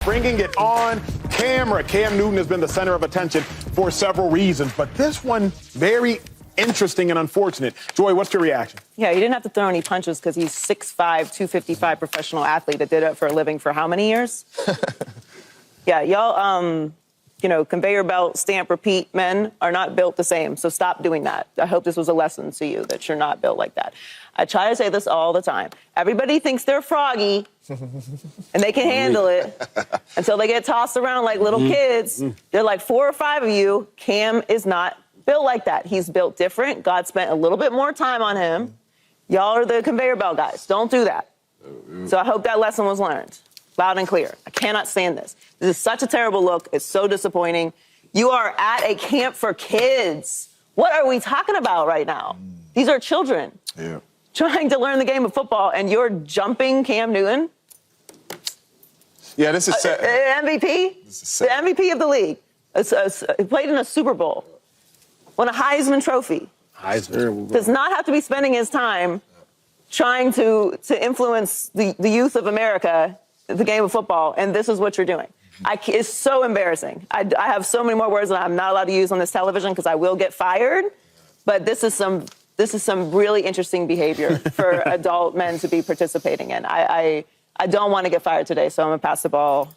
Bringing it on camera. Cam Newton has been the center of attention for several reasons, but this one, very interesting and unfortunate. Joy, what's your reaction? Yeah, he didn't have to throw any punches because he's 6'5", 255 professional athlete that did it for a living for how many years? Yeah, y'all, conveyor belt, stamp, repeat men are not built the same, so stop doing that. I hope this was a lesson to you that you're not built like that. I try to say this all the time. Everybody thinks they're froggy and they can handle it until they get tossed around like little kids. They're like 4 or 5 of you. Cam is not built like that. He's built different. God spent a little bit more time on him. Y'all are the conveyor belt guys. Don't do that. So I hope that lesson was learned. Loud and clear. I cannot stand this. This is such a terrible look. It's so disappointing. You are at a camp for kids. What are we talking about right now? These are children trying to learn the game of football, and you're jumping Cam Newton? Yeah, this is sad. MVP? This is sad. The MVP of the league. He played in a Super Bowl. Won a Heisman Trophy. Does not have to be spending his time trying to influence the youth of America, the game of football, and this is what you're doing. It's so embarrassing. I have so many more words that I'm not allowed to use on this television because I will get fired, but this is some really interesting behavior for adult men to be participating in. I don't want to get fired today, so I'm going to pass the ball.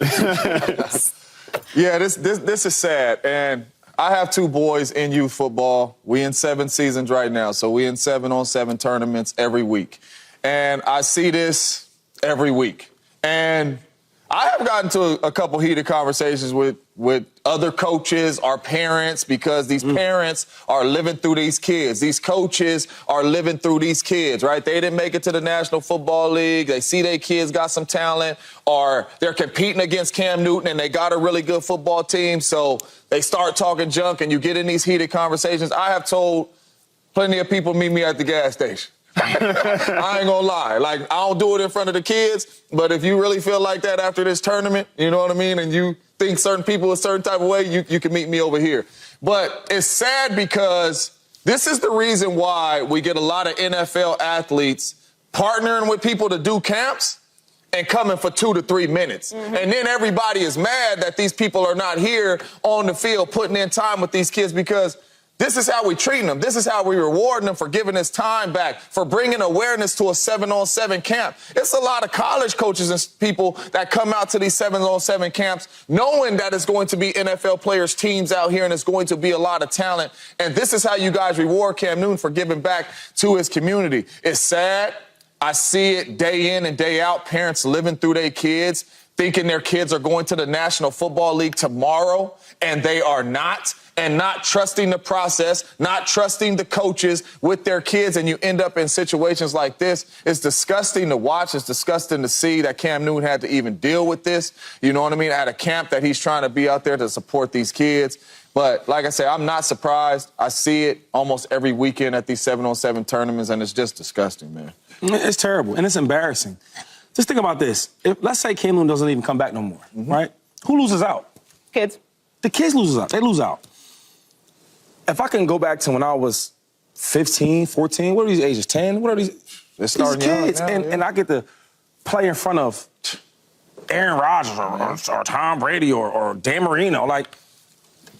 Yeah, this is sad. And I have 2 boys in youth football. We in 7 seasons right now, so we in 7-on-7 tournaments every week. And I see this every week. And I have gotten to a couple heated conversations with other coaches, our parents, because these parents are living through these kids. These coaches are living through these kids, right? They didn't make it to the National Football League. They see their kids got some talent, or they're competing against Cam Newton and they got a really good football team. So they start talking junk and you get in these heated conversations. I have told plenty of people meet me at the gas station. I ain't gonna lie. Like, I don't do it in front of the kids, but if you really feel like that after this tournament, you know what I mean, and you think certain people a certain type of way, you can meet me over here. But it's sad because this is the reason why we get a lot of NFL athletes partnering with people to do camps and coming for 2 to 3 minutes. And then everybody is mad that these people are not here on the field putting in time with these kids because this is how we treat them. This is how we reward them for giving us time back, for bringing awareness to a 7-on-7 camp. It's a lot of college coaches and people that come out to these 7-on-7 camps knowing that it's going to be NFL players' teams out here and it's going to be a lot of talent. And this is how you guys reward Cam Newton for giving back to his community. It's sad. I see it day in and day out, parents living through their kids, thinking their kids are going to the National Football League tomorrow, and they are not. And not trusting the process, not trusting the coaches with their kids, and you end up in situations like this. It's disgusting to watch. It's disgusting to see that Cam Newton had to even deal with this, you know what I mean, at a camp that he's trying to be out there to support these kids. But like I say, I'm not surprised. I see it almost every weekend at these 7-on-7 tournaments, and it's just disgusting, man. It's terrible, and it's embarrassing. Just think about this. Let's say Cam Newton doesn't even come back no more, right? Who loses out? Kids. The kids lose out. They lose out. If I can go back to when I was 15, 14, what are these ages, 10? What are these? They're starting kids. young now, and I get to play in front of Aaron Rodgers or Tom Brady or Dan Marino. Like,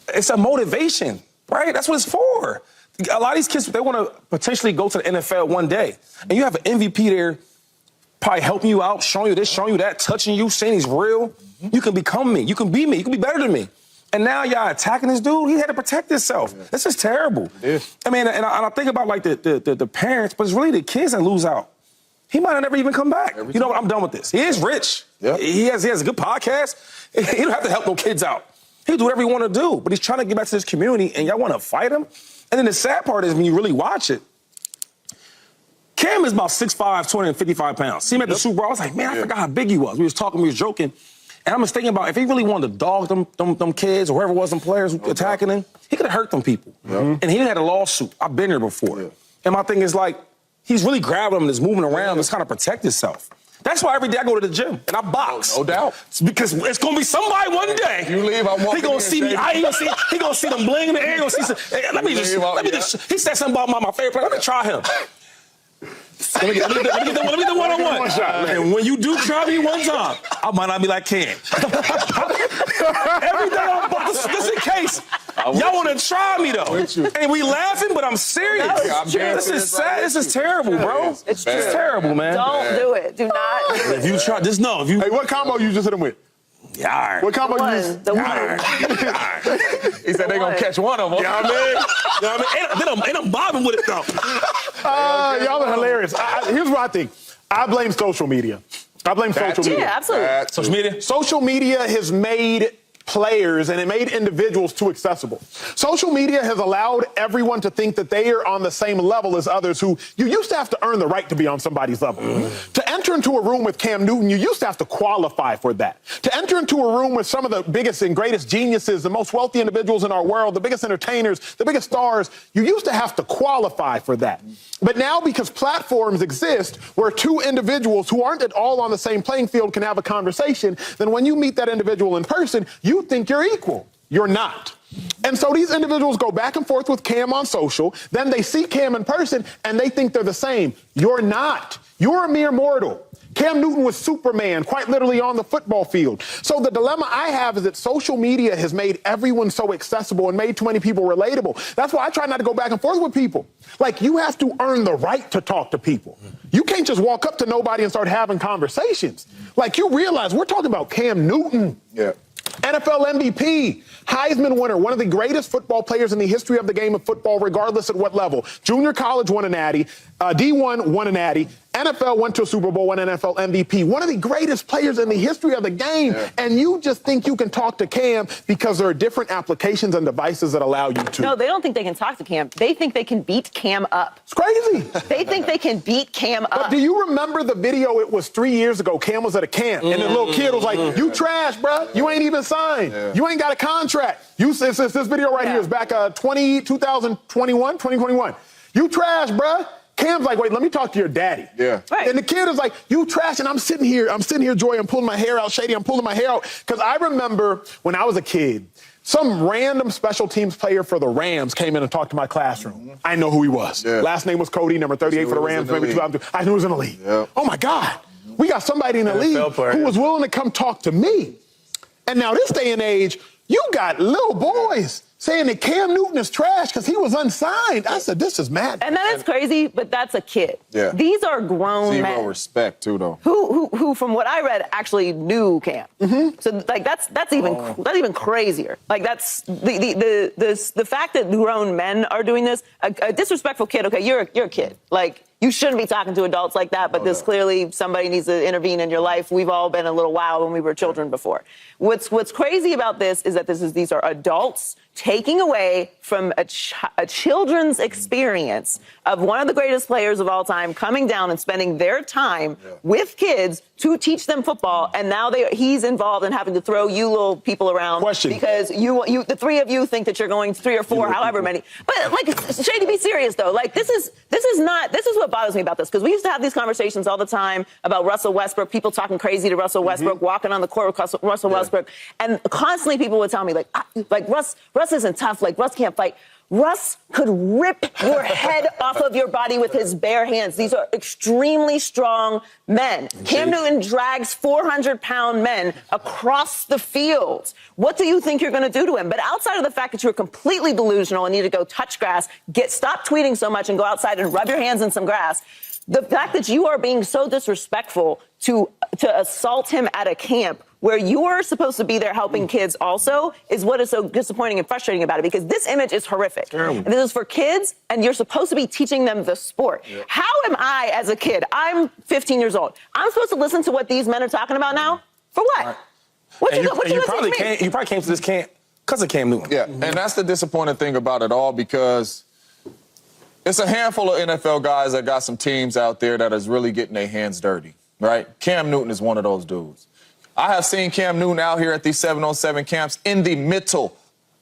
it's a motivation, right? That's what it's for. A lot of these kids, they want to potentially go to the NFL one day. And you have an MVP there probably helping you out, showing you this, showing you that, touching you, saying he's real. You can become me. You can be me. You can be better than me. And now y'all attacking this dude. He had to protect himself. Yeah. This is terrible. I mean, and I think about like the parents, but it's really the kids that lose out. He might have never even come back. You know what? I'm done with this. He is rich. Yeah. He has a good podcast. He don't have to help no kids out. He do whatever he want to do, but he's trying to get back to this community, and y'all want to fight him. And then the sad part is when you really watch it, Cam is about 6'5", 255 pounds. See him at the Super Bowl. I was like, man, I forgot how big he was. We was talking, we was joking. And I was thinking about if he really wanted to dog them kids or whoever it was, them players attacking him, he could have hurt them people. And he had a lawsuit. I've been here before. And my thing is like, he's really grabbing them and is moving around to kind of protect himself. That's why every day I go to the gym and I box. No doubt. It's because it's gonna be somebody one day. You leave, I'm walking. He gonna see me. He gonna see them bling in the air. He gonna see some, hey, let me just. He said something about my favorite player. Let me try him. Let me get the one-on-one. One shot. And when you do try me one time, I might not be like Cam. Every day I'm just in case. Y'all want to try me, though. And we laughing, but I'm serious. No, This is sad. This is terrible, bro. It's true. It's terrible, man. Don't do it. Do not do it. If you try, just know. If you, Hey, what combo you just hit him with? yeah, What combo you One, just? the one. He said they're going to catch one of them. You know what I mean? You know what I mean? And I'm bobbing with it, though. Y'all are hilarious. Here's what I think. I blame social media. I blame social media. Yeah, absolutely. Social media? Social media has made players and it made individuals too accessible. Social media has allowed everyone to think that they are on the same level as others who you used to have to earn the right to be on somebody's level. To enter into a room with Cam Newton, you used to have to qualify for that. To enter into a room with some of the biggest and greatest geniuses, the most wealthy individuals in our world, the biggest entertainers, the biggest stars, you used to have to qualify for that. But now, because platforms exist where two individuals who aren't at all on the same playing field can have a conversation, then when you meet that individual in person, you think you're equal. You're not. And so these individuals go back and forth with Cam on social, then they see Cam in person, and they think they're the same. You're not. You're a mere mortal. Cam Newton was Superman, quite literally on the football field. So the dilemma I have is that social media has made everyone so accessible and made too many people relatable. That's why I try not to go back and forth with people. Like, you have to earn the right to talk to people. You can't just walk up to nobody and start having conversations. Like, you realize we're talking about Cam Newton. Yeah. NFL MVP, Heisman winner, one of the greatest football players in the history of the game of football, regardless at what level. Junior college won a natty, D1 won a natty, NFL went to a Super Bowl, won NFL MVP, one of the greatest players in the history of the game. Yeah. And you just think you can talk to Cam because there are different applications and devices that allow you to. No, they don't think they can talk to Cam. They think they can beat Cam up. It's crazy. They think they can beat Cam up. But do you remember the video? It was 3 years ago. Cam was at a camp, and the little kid was like, "You trash, bruh. You ain't even signed. You ain't got a contract. This video right here is back 2021. You trash, bruh." Cam's like, "Wait, let me talk to your daddy." Yeah. Right. And the kid is like, "You trash," and I'm sitting here, Joy, I'm pulling my hair out, Shady, I'm pulling my hair out. Because I remember when I was a kid, some random special teams player for the Rams came in and talked to my classroom. I know who he was. Yeah. Last name was Cody, number 38 for the Rams, maybe 2002. I knew he was in the league. Yep. Oh my God. We got somebody in the league who was willing to come talk to me. And now this day and age, you got little boys saying that Cam Newton is trash because he was unsigned. I said, this is mad. And that is crazy, but that's a kid. Yeah. These are grown men. Zero respect, too, though. Who, from what I read, actually knew Cam. Mm-hmm. So, like, that's even crazier. Like, that's the fact that grown men are doing this. A disrespectful kid. Okay, you're a kid. Like, you shouldn't be talking to adults like that, but clearly somebody needs to intervene in your life. We've all been a little wild when we were children before. What's crazy about this is that these are adults taking away from a children's experience of one of the greatest players of all time coming down and spending their time with kids to teach them football, and now he's involved in having to throw you little people around because you the three of you think that you're going 3 or 4, however many. But like, Shady, be serious though. Like, this is what bothers me about this, because we used to have these conversations all the time about Russell Westbrook, people talking crazy to Russell Westbrook, walking on the court with Russell Westbrook, and constantly people would tell me like Russ isn't tough, like Russ can't fight. Russ could rip your head off of your body with his bare hands. These are extremely strong men. Cam Newton drags 400-pound men across the field. What do you think you're going to do to him? But outside of the fact that you're completely delusional and need to go touch grass, stop tweeting so much and go outside and rub your hands in some grass, the fact that you are being so disrespectful to assault him at a camp where you are supposed to be there helping kids also is what is so disappointing and frustrating about it, because this image is horrific. Terrible. And this is for kids, and you're supposed to be teaching them the sport. Yep. How am I, as a kid, I'm 15 years old, I'm supposed to listen to what these men are talking about now? For what? Right. You probably came to this camp because of Cam Newton. Yeah, and that's the disappointing thing about it all, because it's a handful of NFL guys that got some teams out there that is really getting their hands dirty, right? Cam Newton is one of those dudes. I have seen Cam Newton out here at these 7-on-7 camps in the middle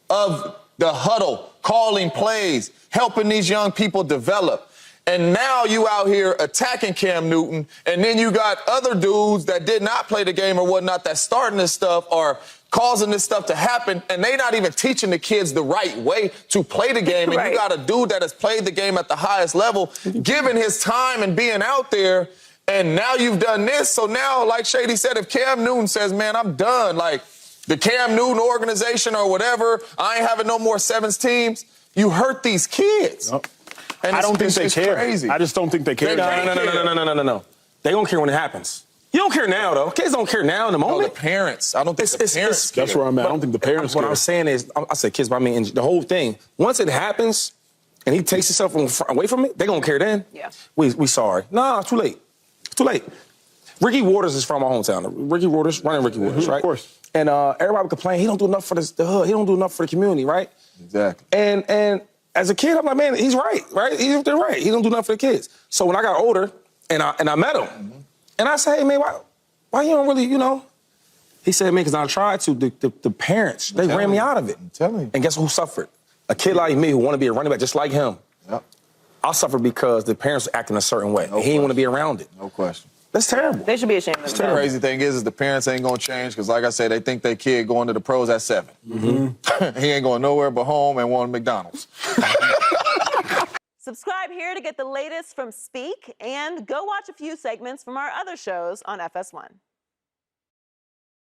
of the huddle, calling plays, helping these young people develop. And now you out here attacking Cam Newton, and then you got other dudes that did not play the game or whatnot that's starting this stuff or causing this stuff to happen, and they not even teaching the kids the right way to play the game. And Right. you got a dude that has played the game at the highest level, given his time and being out there, and now you've done this. So now, like Shady said, if Cam Newton says, man, I'm done, like the Cam Newton organization or whatever, I ain't having no more sevens teams, you hurt these kids. Nope. And I don't think they it's care. crazy. I just don't think they care. No. They don't care when it happens. You don't care now, though. Kids don't care now in the No, moment. the parents. I don't think the parents care. That's where I'm at. I don't think the parents What care. I'm saying is, I said kids, but I mean the whole thing. Once it happens, and he takes himself away from it, they gonna care then. Yeah. We sorry. No, it's too late. It's too late. Ricky Waters is from my hometown. Ricky Waters, running Ricky Waters, right? Of course. And everybody would complain, he don't do enough for the hood. He don't do enough for the community, right? Exactly. And as a kid, I'm like, man, he's right? They're right. He don't do nothing for the kids. So when I got older and I met him, and I said, hey, man, why you don't really, He said, man, because I tried to. The parents, they ran me out of it. I'm telling you. And guess who suffered? A kid like me who want to be a running back just like him. Yep. I suffered because the parents were acting a certain way. No He didn't want to be question. around it. No question. That's terrible. They should be ashamed of The themselves. crazy thing is the parents ain't gonna change because, like I said, they think their kid going to the pros at 7. He ain't going nowhere but home and one McDonald's. Subscribe here to get the latest from Speak, and go watch a few segments from our other shows on FS1.